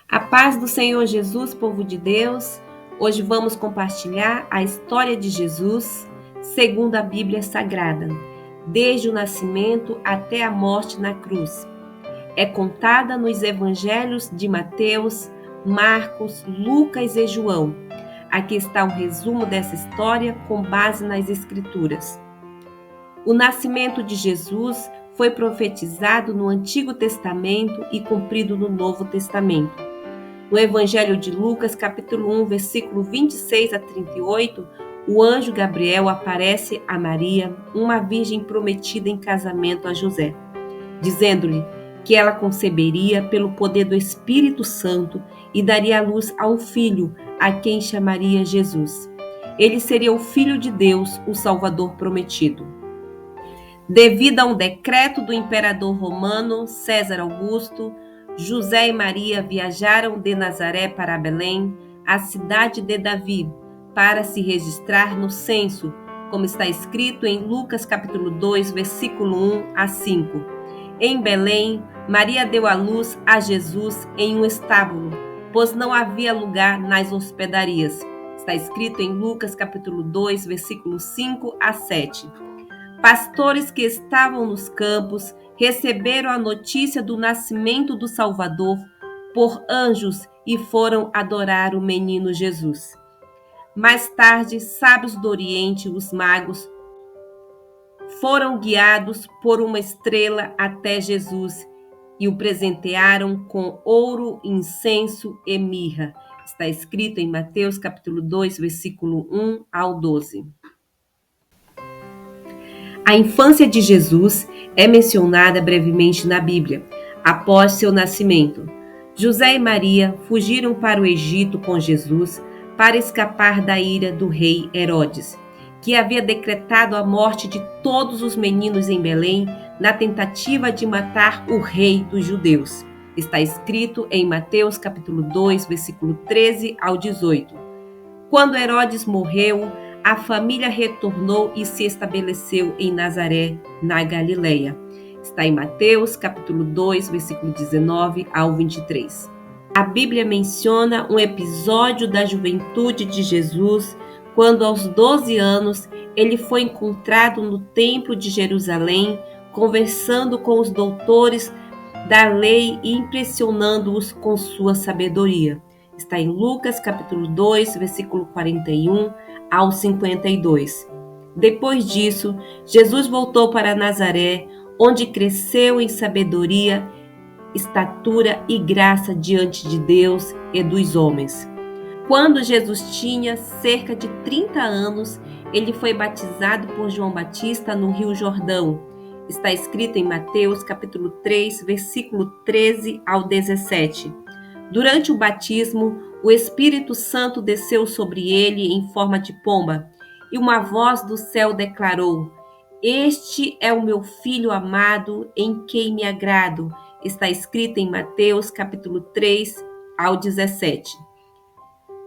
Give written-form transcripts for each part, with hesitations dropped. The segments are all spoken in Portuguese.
A paz do Senhor Jesus, povo de Deus. Hoje vamos compartilhar a história de Jesus segundo a Bíblia Sagrada, desde o nascimento até a morte na cruz. É contada nos evangelhos de Mateus, Marcos, Lucas e João. Aqui está um resumo dessa história com base nas Escrituras. O nascimento de Jesus foi profetizado no Antigo Testamento e cumprido no Novo Testamento. No Evangelho de Lucas, capítulo 1, versículo 26 a 38, o anjo Gabriel aparece a Maria, uma virgem prometida em casamento a José, dizendo-lhe que ela conceberia pelo poder do Espírito Santo e daria à luz a um filho, a quem chamaria Jesus. Ele seria o Filho de Deus, o Salvador prometido. Devido a um decreto do imperador romano César Augusto, José e Maria viajaram de Nazaré para Belém, a cidade de Davi, para se registrar no censo, como está escrito em Lucas capítulo 2, versículo 1 a 5. Em Belém, Maria deu à luz a Jesus em um estábulo, pois não havia lugar nas hospedarias. Está escrito em Lucas capítulo 2, versículo 5 a 7. Pastores que estavam nos campos receberam a notícia do nascimento do Salvador por anjos e foram adorar o menino Jesus. Mais tarde, sábios do Oriente, os magos, foram guiados por uma estrela até Jesus e o presentearam com ouro, incenso e mirra. Está escrito em Mateus capítulo 2, versículo 1 ao 12. A infância de Jesus é mencionada brevemente na Bíblia. Após seu nascimento, José e Maria fugiram para o Egito com Jesus para escapar da ira do rei Herodes, que havia decretado a morte de todos os meninos em Belém na tentativa de matar o rei dos judeus. Está escrito em Mateus capítulo 2, versículo 13 ao 18. Quando Herodes morreu, a família retornou e se estabeleceu em Nazaré, na Galileia. Está em Mateus, capítulo 2, versículo 19 ao 23. A Bíblia menciona um episódio da juventude de Jesus, quando aos 12 anos ele foi encontrado no templo de Jerusalém, conversando com os doutores da lei e impressionando-os com sua sabedoria. Está em Lucas, capítulo 2, versículo 41 ao 52. Depois disso, Jesus voltou para Nazaré, onde cresceu em sabedoria, estatura e graça diante de Deus e dos homens. Quando Jesus tinha cerca de 30 anos, ele foi batizado por João Batista no Rio Jordão. Está escrito em Mateus capítulo 3, versículo 13 ao 17. Durante o batismo, o Espírito Santo desceu sobre ele em forma de pomba, e uma voz do céu declarou: "Este é o meu filho amado, em quem me agrado." Está escrito em Mateus capítulo 3 ao 17.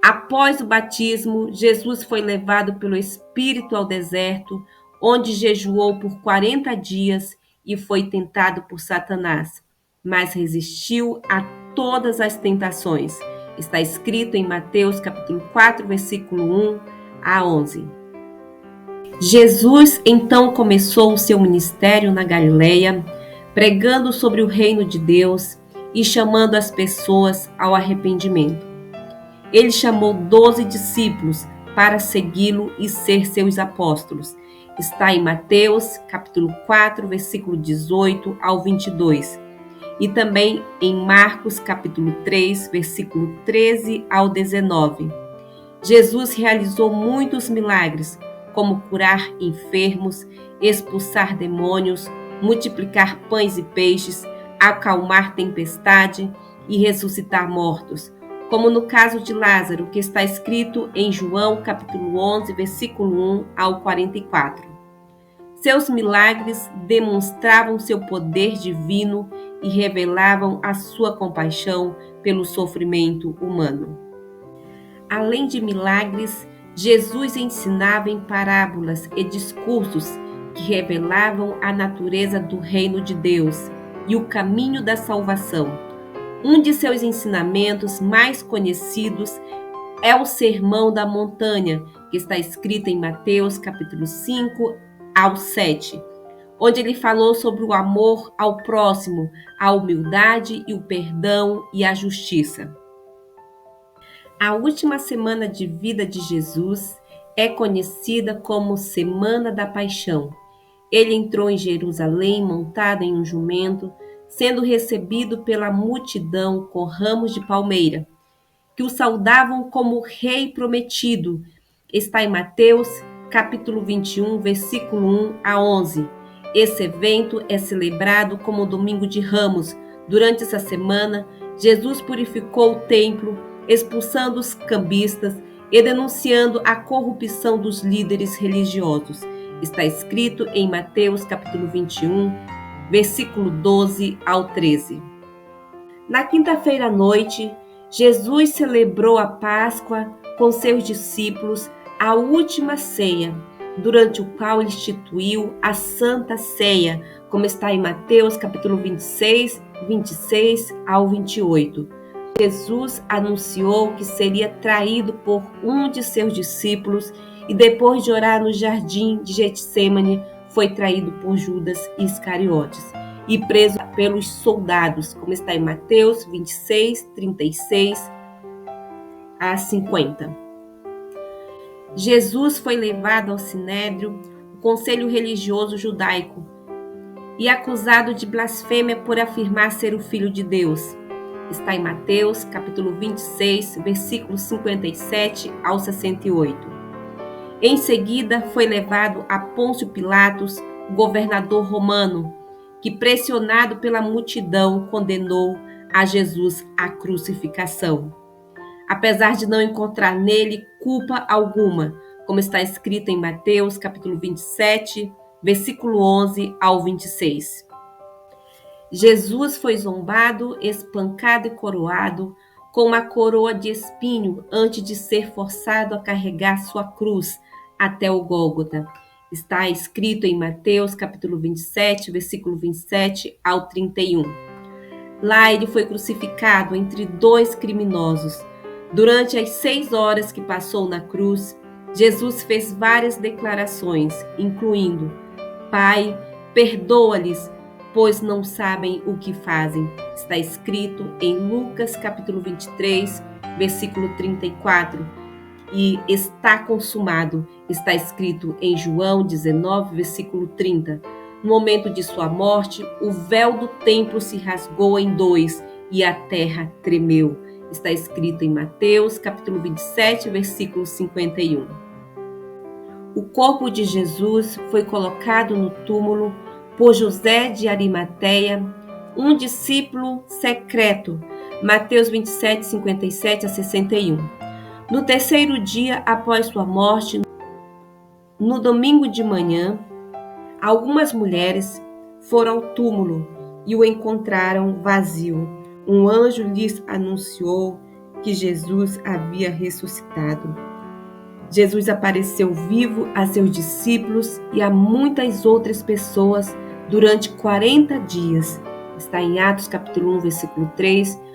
Após o batismo, Jesus foi levado pelo Espírito ao deserto, onde jejuou por 40 dias e foi tentado por Satanás, mas resistiu a todas as tentações. Está escrito em Mateus capítulo 4, versículo 1 a 11. Jesus então começou o seu ministério na Galileia, pregando sobre o reino de Deus e chamando as pessoas ao arrependimento. Ele chamou 12 discípulos para segui-lo e ser seus apóstolos. Está em Mateus capítulo 4, versículo 18 ao 22. E também em Marcos capítulo 3, versículo 13 ao 19. Jesus realizou muitos milagres, como curar enfermos, expulsar demônios, multiplicar pães e peixes, acalmar tempestade e ressuscitar mortos, como no caso de Lázaro, que está escrito em João capítulo 11, versículo 1 ao 44. Seus milagres demonstravam seu poder divino e revelavam a sua compaixão pelo sofrimento humano. Além de milagres, Jesus ensinava em parábolas e discursos que revelavam a natureza do reino de Deus e o caminho da salvação. Um de seus ensinamentos mais conhecidos é o Sermão da Montanha, que está escrito em Mateus capítulo 5 ao 7, onde ele falou sobre o amor ao próximo, a humildade e o perdão e a justiça. A última semana de vida de Jesus é conhecida como Semana da Paixão. Ele entrou em Jerusalém montado em um jumento, sendo recebido pela multidão com ramos de palmeira, que o saudavam como rei prometido. Está em Mateus, capítulo 21, versículo 1 a 11. Esse evento é celebrado como Domingo de Ramos. Durante essa semana, Jesus purificou o templo, expulsando os cambistas e denunciando a corrupção dos líderes religiosos. Está escrito em Mateus, capítulo 21, versículo 12 ao 13. Na quinta-feira à noite, Jesus celebrou a Páscoa com seus discípulos, a última ceia, durante o qual ele instituiu a Santa Ceia, como está em Mateus capítulo 26 ao 28. Jesus anunciou que seria traído por um de seus discípulos e depois de orar no jardim de Getsêmani, foi traído por Judas Iscariotes e preso pelos soldados, como está em Mateus 26, 36 a 50. Jesus foi levado ao Sinédrio, o conselho religioso judaico, e acusado de blasfêmia por afirmar ser o Filho de Deus. Está em Mateus, capítulo 26, versículos 57 ao 68. Em seguida, foi levado a Pôncio Pilatos, o governador romano, que, pressionado pela multidão, condenou a Jesus à crucificação, apesar de não encontrar nele culpa alguma, como está escrito em Mateus, capítulo 27, versículo 11 ao 26. Jesus foi zombado, espancado e coroado com uma coroa de espinho antes de ser forçado a carregar sua cruz até o Gólgota. Está escrito em Mateus, capítulo 27, versículo 27 ao 31. Lá ele foi crucificado entre dois criminosos. Durante as 6 horas que passou na cruz, Jesus fez várias declarações, incluindo: Pai, perdoa-lhes, pois não sabem o que fazem. Está escrito em Lucas, capítulo 23, versículo 34. E está consumado, está escrito em João 19, versículo 30. No momento de sua morte, o véu do templo se rasgou em 2 e a terra tremeu. Está escrito em Mateus, capítulo 27, versículo 51. O corpo de Jesus foi colocado no túmulo por José de Arimateia, um discípulo secreto. Mateus 27, 57 a 61. No terceiro dia após sua morte, no domingo de manhã, algumas mulheres foram ao túmulo e o encontraram vazio. Um anjo lhes anunciou que Jesus havia ressuscitado. Jesus apareceu vivo a seus discípulos e a muitas outras pessoas durante 40 dias. Está em Atos capítulo 1, versículo 3,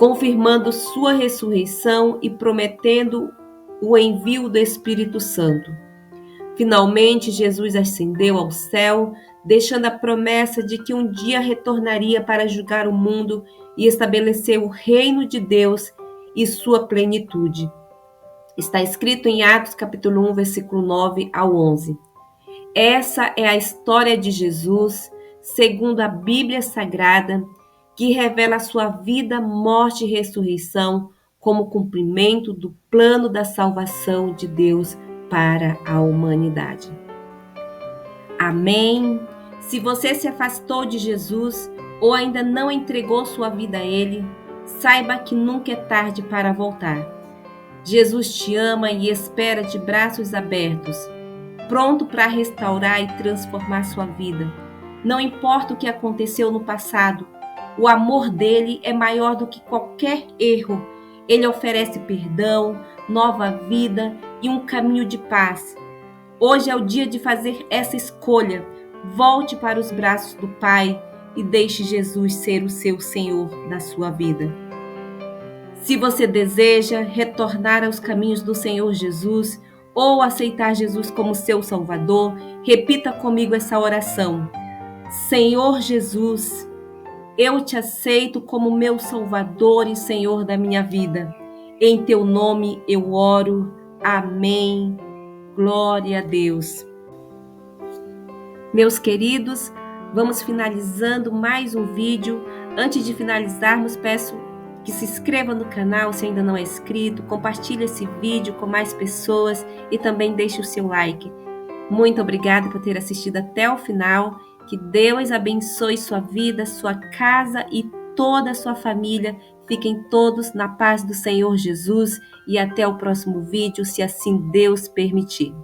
confirmando sua ressurreição e prometendo o envio do Espírito Santo. Finalmente, Jesus ascendeu ao céu, deixando a promessa de que um dia retornaria para julgar o mundo e estabelecer o reino de Deus e sua plenitude. Está escrito em Atos capítulo 1, versículo 9 ao 11. Essa é a história de Jesus, segundo a Bíblia Sagrada, que revela a sua vida, morte e ressurreição como cumprimento do plano da salvação de Deus para a humanidade. Amém. Se você se afastou de Jesus ou ainda não entregou sua vida a Ele, saiba que nunca é tarde para voltar. Jesus te ama e espera de braços abertos, pronto para restaurar e transformar sua vida. Não importa o que aconteceu no passado, o amor dele é maior do que qualquer erro. Ele oferece perdão, nova vida e um caminho de paz. Hoje é o dia de fazer essa escolha. Volte para os braços do Pai e deixe Jesus ser o seu Senhor na sua vida. Se você deseja retornar aos caminhos do Senhor Jesus ou aceitar Jesus como seu Salvador, repita comigo essa oração. Senhor Jesus, eu te aceito como meu Salvador e Senhor da minha vida. Em teu nome eu oro. Amém. Glória a Deus. Meus queridos, vamos finalizando mais um vídeo. Antes de finalizarmos, peço que se inscreva no canal se ainda não é inscrito, compartilhe esse vídeo com mais pessoas e também deixe o seu like. Muito obrigada por ter assistido até o final. Que Deus abençoe sua vida, sua casa e toda a sua família. Fiquem todos na paz do Senhor Jesus e até o próximo vídeo, se assim Deus permitir.